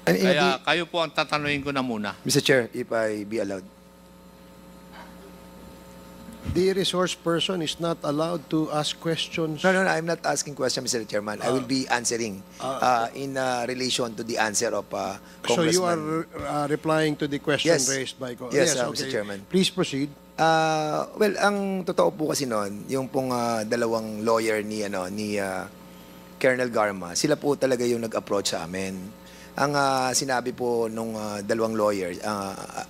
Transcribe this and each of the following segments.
Kaya kayo po ang tatanungin ko na muna. Mr. Chair, if I be allowed. The resource person is not allowed to ask questions. No, I'm not asking question, Mr. Chairman. I will be answering in relation to the answer of So you Congressman. are replying to the question Yes. raised by... Yes, Mr. Chairman. Please proceed. Well, ang totoo po kasi noon, yung pong dalawang lawyer ni Colonel Garma, sila po talaga yung nag-approach sa amin. Ang sinabi po nung dalawang lawyer,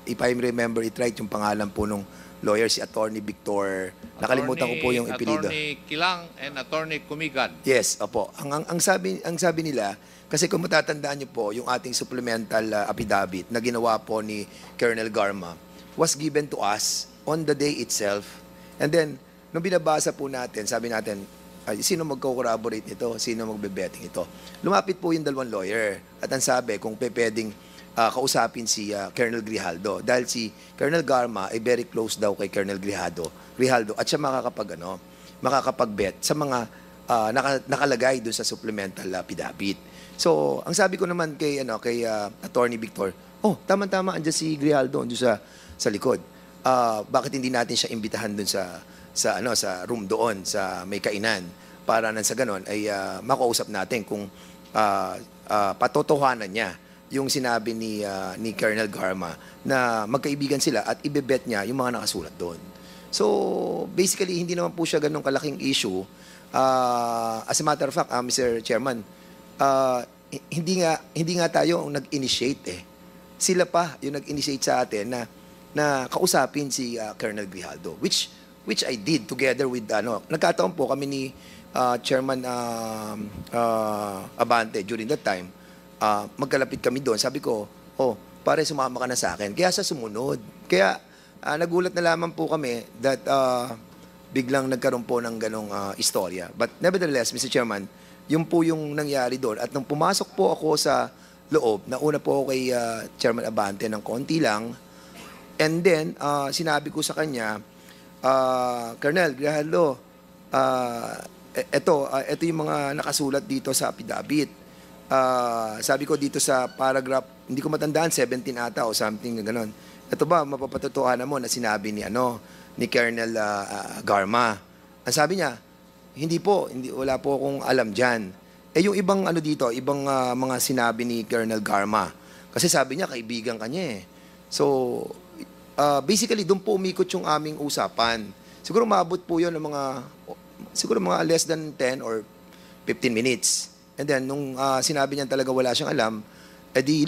if I remember it right, yung pangalan po nung lawyer si Attorney Victor. Nakalimutan ko po yung ipilido. Attorney Kilang and Attorney Kumigan. Yes, opo. Ang sabi nila, kasi kung matatandaan niyo po, yung ating supplemental affidavit na ginawa po ni Colonel Garma was given to us on the day itself. And then, nung binabasa po natin, sabi natin, sino magko-corroborate nito? Sino magbe-betting ito? Lumapit po yung dalawang lawyer. At ang sabi, kung pwedeng kausapin si Colonel Grijaldo. Dahil si Colonel Garma ay very close daw kay Colonel Grijaldo. At siya makakapag-bet sa mga nakalagay doon sa supplemental affidavit. So, ang sabi ko naman kay Attorney Victor, tama-tama, andyan si Grijaldo, andyan sa likod. Bakit hindi natin siya imbitahan doon sa room doon, sa may kainan, para nang sa ganon ay makausap natin kung patotohanan niya yung sinabi ni Colonel Garma na magkaibigan sila at ibebet niya yung mga nakasulat doon. So, basically, hindi naman po siya ganun kalaking issue. As a matter of fact, Mr. Chairman, hindi nga tayo nag-initiate eh. Sila pa yung nag-initiate sa atin na kausapin si Colonel Grijaldo, which I did together with nagkataon po kami ni Chairman Abante during that time. Magkalapit kami doon. Sabi ko, pare, sumama ka na sa akin. Kaya sa sumunod. Kaya nagulat na lamang po kami that biglang nagkaroon po ng ganong istorya. But nevertheless, Mr. Chairman, yun po yung nangyari doon. At nung pumasok po ako sa loob, nauna po ako kay Chairman Abante ng konti lang. And then, sinabi ko sa kanya, Colonel Grijaldo, ito yung mga nakasulat dito sa affidavit. Sabi ko dito sa paragraph, hindi ko matandaan, 17 ata o something na gano'n. Ito ba, mapapatotohanan mo na sinabi ni Colonel Garma? Ang sabi niya, wala po akong alam dyan. Yung ibang ibang mga sinabi ni Colonel Garma. Kasi sabi niya, kaibigan kanya eh. So, basically, doon po umikot yung aming usapan. Siguro maabot po yun ng mga less than 10 or 15 minutes. And then, nung sinabi niya talaga wala siyang alam, edi